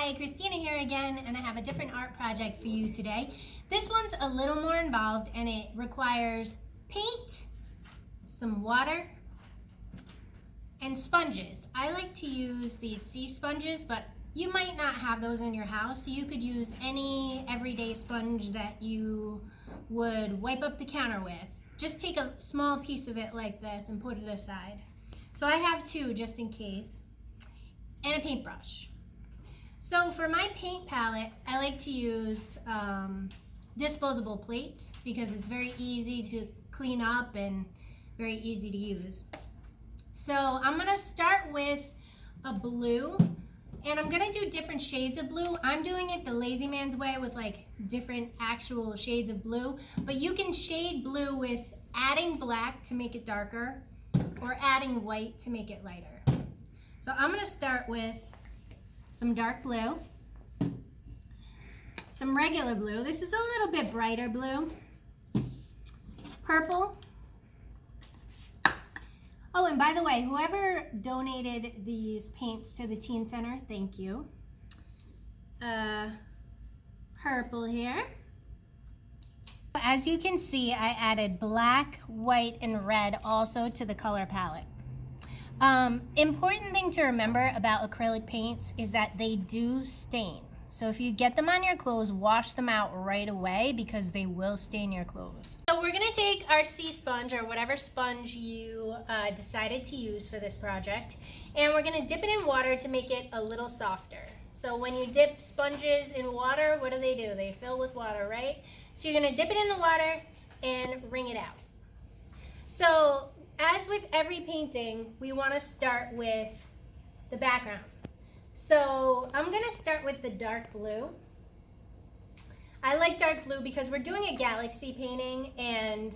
Hi, Christina here again, and I have a different art project for you today. This one's a little more involved and it requires paint, some water, and sponges. I like to use these sea sponges, but you might not have those in your house, so you could use any everyday sponge that you would wipe up the counter with. Just take a small piece of it like this and put it aside. So I have two just in case, and a paintbrush. So for my paint palette, I like to use disposable plates because it's very easy to clean up and very easy to use. So I'm gonna start with a blue, and I'm gonna do different shades of blue. I'm doing it the lazy man's way with like different actual shades of blue, but you can shade blue with adding black to make it darker or adding white to make it lighter. So I'm gonna start with some dark blue, some regular blue. This is a little bit brighter blue, purple. Oh, and by the way, whoever donated these paints to the Teen Center, thank you. Purple here. As you can see, I added black, white, and red also to the color palette. Important thing to remember about acrylic paints is that they do stain. So if you get them on your clothes, wash them out right away because they will stain your clothes. So we're gonna take our sea sponge or whatever sponge you decided to use for this project, and we're gonna dip it in water to make it a little softer. So when you dip sponges in water, what do? They fill with water, right? So you're gonna dip it in the water and wring it out. So as with every painting, we wanna start with the background. So I'm gonna start with the dark blue. I like dark blue because we're doing a galaxy painting, and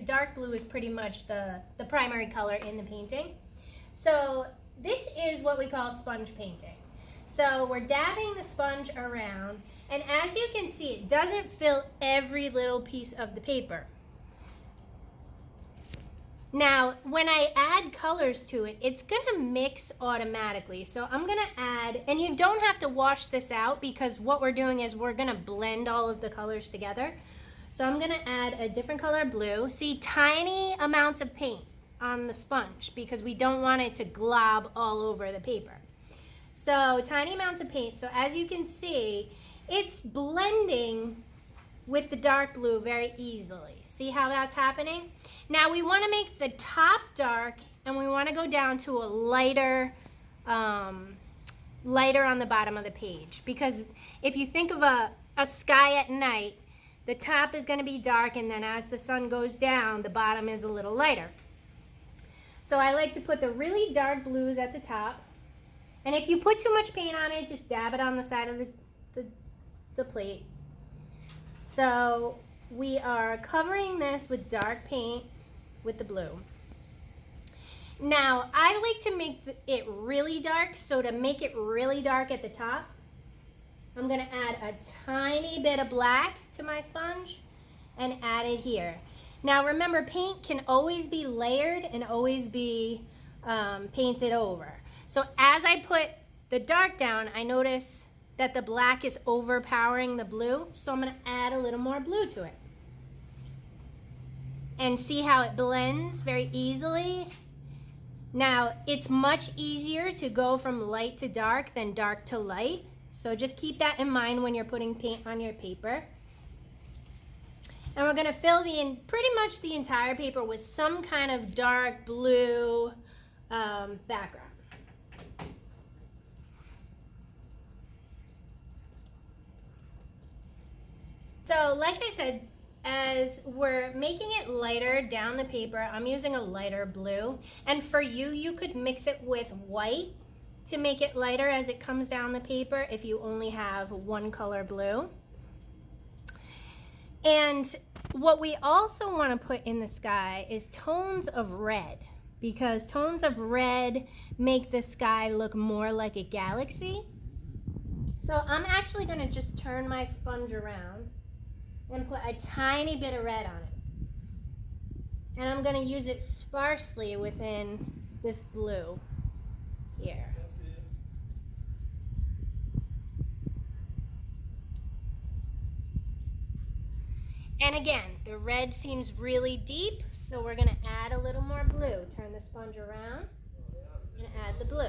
dark blue is pretty much the primary color in the painting. So this is what we call sponge painting. So we're dabbing the sponge around, and as you can see, it doesn't fill every little piece of the paper. Now, when I add colors to it, it's gonna mix automatically. So I'm gonna add, and you don't have to wash this out because what we're doing is we're gonna blend all of the colors together. So I'm gonna add a different color blue. See, tiny amounts of paint on the sponge because we don't want it to glob all over the paper. So tiny amounts of paint. So as you can see, it's blending with the dark blue very easily. See how that's happening? Now we wanna make the top dark, and we wanna go down to a lighter on the bottom of the page. Because if you think of a sky at night, the top is gonna be dark, and then as the sun goes down, the bottom is a little lighter. So I like to put the really dark blues at the top. And if you put too much paint on it, just dab it on the side of the plate. So we are covering this with dark paint with the blue. Now, I like to make it really dark, so to make it really dark at the top, I'm gonna add a tiny bit of black to my sponge and add it here. Now remember, paint can always be layered and always be painted over. So as I put the dark down, I notice that the black is overpowering the blue, so I'm gonna add a little more blue to it. And see how it blends very easily? Now, it's much easier to go from light to dark than dark to light, so just keep that in mind when you're putting paint on your paper. And we're gonna fill pretty much the entire paper with some kind of dark blue background. So like I said, as we're making it lighter down the paper, I'm using a lighter blue. And for you, you could mix it with white to make it lighter as it comes down the paper if you only have one color blue. And what we also want to put in the sky is tones of red, because tones of red make the sky look more like a galaxy. So I'm actually going to just turn my sponge around and put a tiny bit of red on it. And I'm going to use it sparsely within this blue here. And again, the red seems really deep, so we're going to add a little more blue. Turn the sponge around and add the blue.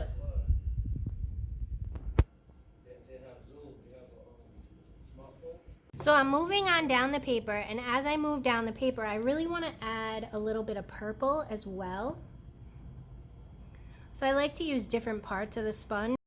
So I'm moving on down the paper, and as I move down the paper, I really want to add a little bit of purple as well. So I like to use different parts of the sponge.